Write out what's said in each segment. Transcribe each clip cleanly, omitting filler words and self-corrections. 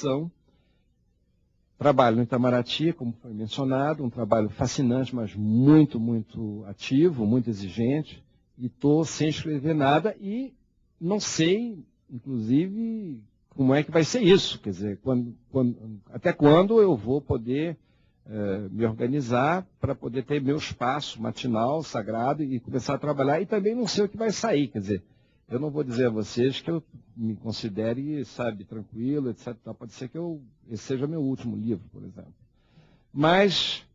ficção. Trabalho no Itamaraty, como foi mencionado, um trabalho fascinante, mas muito, muito ativo, muito exigente. E estou sem escrever nada e não sei, inclusive, como é que vai ser isso. Quer dizer, até quando eu vou poder me organizar para poder ter meu espaço matinal, sagrado, e começar a trabalhar. E também não sei o que vai sair. Quer dizer, eu não vou dizer a vocês que eu me considere, sabe, tranquilo, etc. Pode ser que esse seja meu último livro, por exemplo. Mas,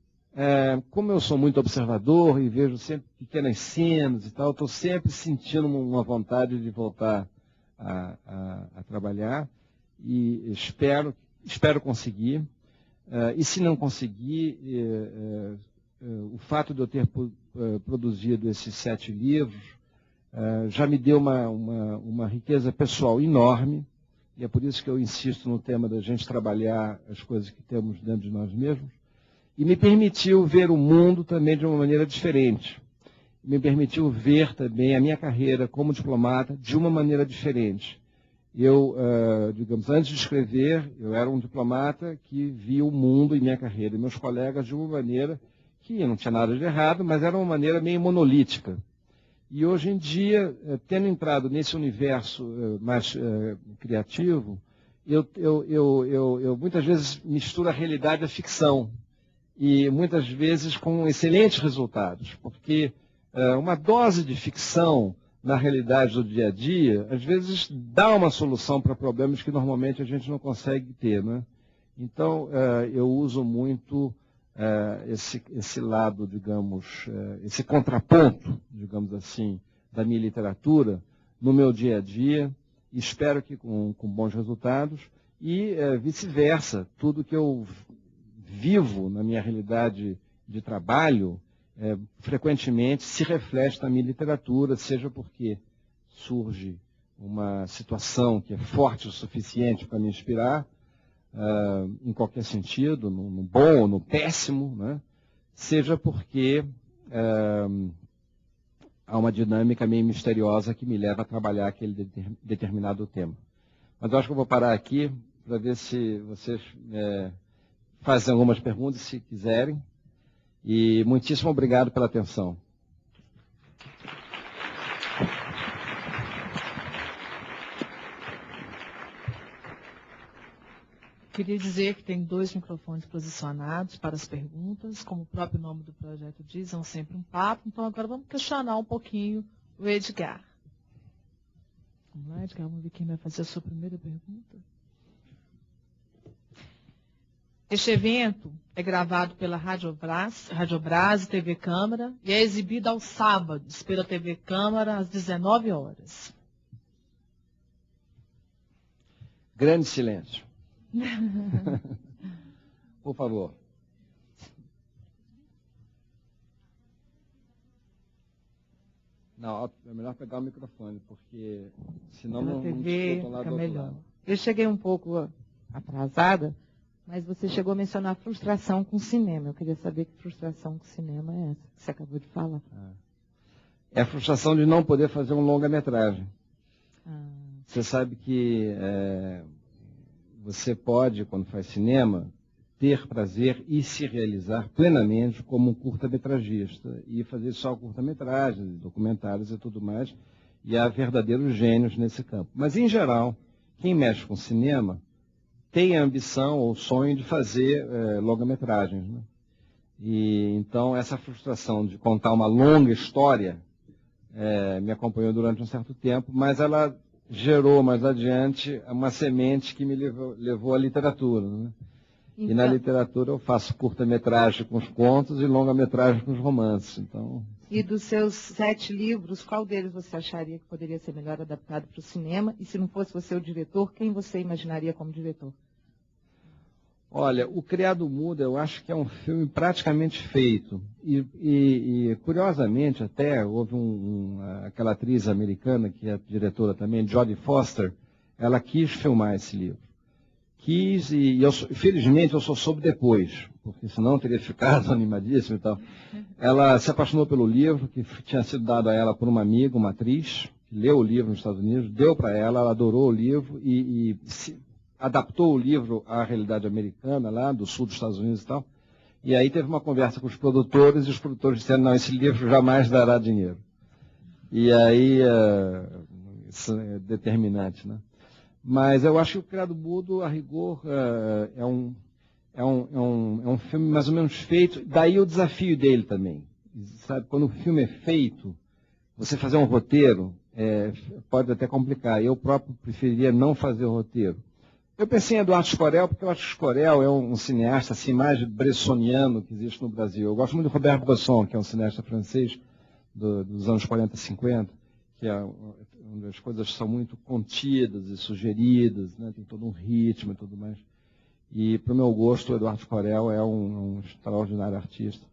como eu sou muito observador e vejo sempre pequenas cenas e tal, estou sempre sentindo uma vontade de voltar a trabalhar e espero conseguir. E se não conseguir, o fato de eu ter produzido esses 7 livros já me deu uma riqueza pessoal enorme, e é por isso que eu insisto no tema da gente trabalhar as coisas que temos dentro de nós mesmos, e me permitiu ver o mundo também de uma maneira diferente. Me permitiu ver também a minha carreira como diplomata de uma maneira diferente. Eu, digamos, antes de escrever, eu era um diplomata que via o mundo e minha carreira e meus colegas de uma maneira que não tinha nada de errado, mas era uma maneira meio monolítica. E hoje em dia, tendo entrado nesse universo mais criativo, eu muitas vezes misturo a realidade e a ficção. E muitas vezes com excelentes resultados, porque uma dose de ficção na realidade do dia a dia, às vezes dá uma solução para problemas que normalmente a gente não consegue ter, né? Então, eu uso muito esse lado, digamos, esse contraponto, digamos assim, da minha literatura no meu dia a dia, e espero que com bons resultados, e vice-versa, tudo que eu vivo na minha realidade de trabalho, frequentemente se reflete na minha literatura, seja porque surge uma situação que é forte o suficiente para me inspirar, em qualquer sentido, no bom ou no péssimo, né? Seja porque há uma dinâmica meio misteriosa que me leva a trabalhar aquele determinado tema. Mas eu acho que eu vou parar aqui para ver se vocês fazem algumas perguntas, se quiserem. E muitíssimo obrigado pela atenção. Queria dizer que tem 2 microfones posicionados para as perguntas. Como o próprio nome do projeto diz, é sempre um papo. Então, agora vamos questionar um pouquinho o Edgar. Vamos lá, Edgar, vamos ver quem vai fazer a sua primeira pergunta. Este evento é gravado pela Rádio Brás e TV Câmara e é exibido aos sábados pela TV Câmara às 19 horas. Grande silêncio. Por favor. Não, é melhor pegar o microfone, porque senão não escutam lá do outro lado. Eu cheguei um pouco atrasada, mas você chegou a mencionar a frustração com o cinema. Eu queria saber que frustração com o cinema é essa que você acabou de falar. É a frustração de não poder fazer um longa-metragem. Você sabe que você pode, quando faz cinema, ter prazer e se realizar plenamente como um curta-metragista e fazer só curta-metragens, documentários e tudo mais, e há verdadeiros gênios nesse campo. Mas, em geral, quem mexe com cinema tem a ambição ou o sonho de fazer longa-metragens, né? E então essa frustração de contar uma longa história me acompanhou durante um certo tempo, mas ela gerou mais adiante uma semente que me levou à literatura, né? Então, e na literatura eu faço curta-metragem com os contos e longa-metragem com os romances. Então... E dos seus 7 livros, qual deles você acharia que poderia ser melhor adaptado para o cinema? E se não fosse você o diretor, quem você imaginaria como diretor? Olha, O Criado Mudo eu acho que é um filme praticamente feito. E curiosamente até, houve aquela atriz americana, que é diretora também, Jodie Foster, ela quis filmar esse livro. Quis, felizmente eu só soube depois, porque senão teria ficado animadíssimo e tal. Ela se apaixonou pelo livro, que tinha sido dado a ela por uma amiga, uma atriz, que leu o livro nos Estados Unidos, deu para ela, ela adorou o livro e adaptou o livro à realidade americana, lá do sul dos Estados Unidos e tal. E aí teve uma conversa com os produtores, e os produtores disseram, não, esse livro jamais dará dinheiro. E aí, isso é determinante, né? Mas eu acho que o Criado Mudo, a rigor, é um filme mais ou menos feito, daí o desafio dele também. Sabe, quando o filme é feito, você fazer um roteiro pode até complicar. Eu próprio preferiria não fazer o roteiro. Eu pensei em Eduardo Escorel, porque eu acho que Escorel é um cineasta assim, mais bressoniano que existe no Brasil. Eu gosto muito do Robert Bresson, que é um cineasta francês dos anos 40, 50, que onde as coisas são muito contidas e sugeridas, né? Tem todo um ritmo e tudo mais. E, para o meu gosto, o Eduardo Escorel é um extraordinário artista.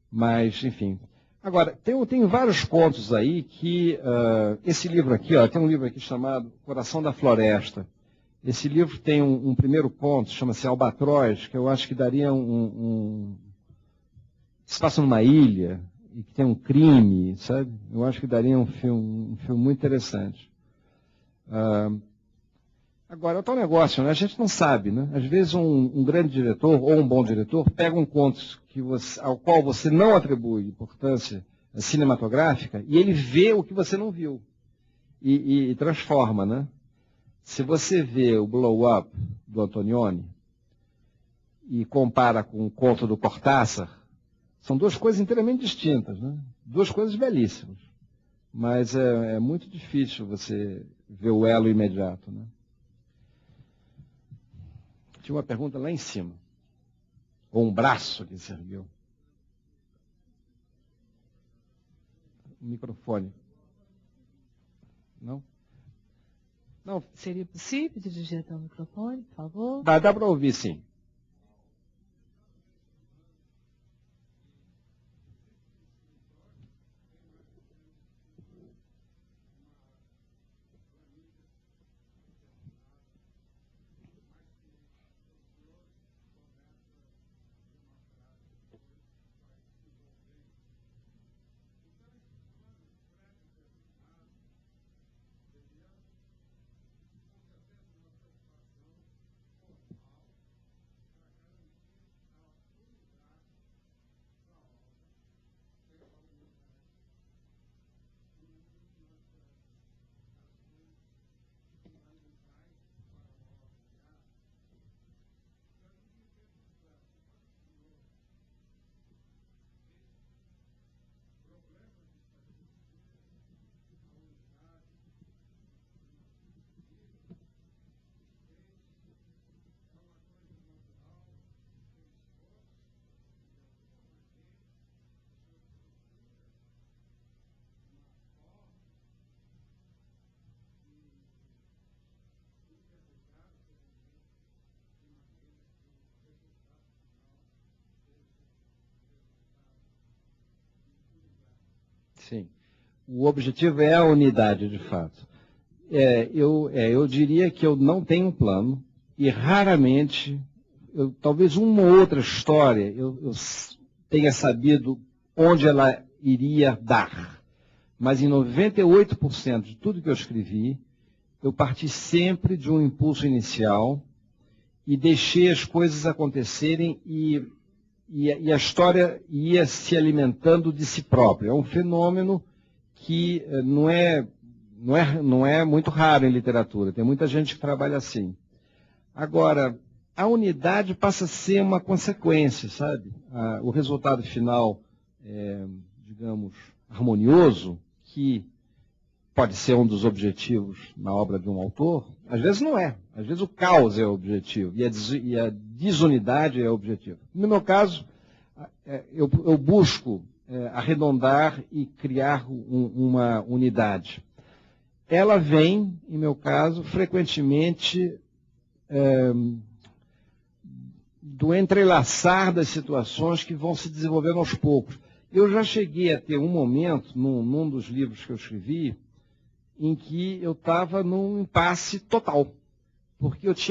Mas, enfim. Agora, tem vários pontos aí que... esse livro aqui, tem um livro aqui chamado Coração da Floresta. Esse livro tem um primeiro ponto, chama-se Albatroz, que eu acho que daria se passa numa ilha e que tem um crime, sabe? Eu acho que daria um filme muito interessante. Agora, é tal negócio, né? A gente não sabe, né? Às vezes um grande diretor ou um bom diretor pega um conto ao qual você não atribui importância cinematográfica e ele vê o que você não viu e transforma, né? Se você vê o Blow Up do Antonioni e compara com o conto do Cortázar, são duas coisas inteiramente distintas, né? Duas coisas belíssimas. Mas é muito difícil você ver o elo imediato, né? Tinha uma pergunta lá em cima. Ou um braço que se ergueu. O microfone. Não? Não. Seria possível dirigir até o microfone, por favor? Dá para ouvir, sim. Sim. O objetivo é a unidade, de fato. Eu diria que eu não tenho um plano e raramente, talvez uma ou outra história, eu tenha sabido onde ela iria dar. Mas em 98% de tudo que eu escrevi, eu parti sempre de um impulso inicial e deixei as coisas acontecerem e a história ia se alimentando de si própria. É um fenômeno que não é muito raro em literatura. Tem muita gente que trabalha assim. Agora, a unidade passa a ser uma consequência, sabe? O resultado final, digamos, harmonioso, que pode ser um dos objetivos na obra de um autor, às vezes não é. Às vezes o caos é o objetivo e a desunidade é o objetivo. No meu caso, eu busco arredondar e criar uma unidade. Ela vem, em meu caso, frequentemente do entrelaçar das situações que vão se desenvolvendo aos poucos. Eu já cheguei a ter um momento, num dos livros que eu escrevi, em que eu estava num impasse total, porque eu tinha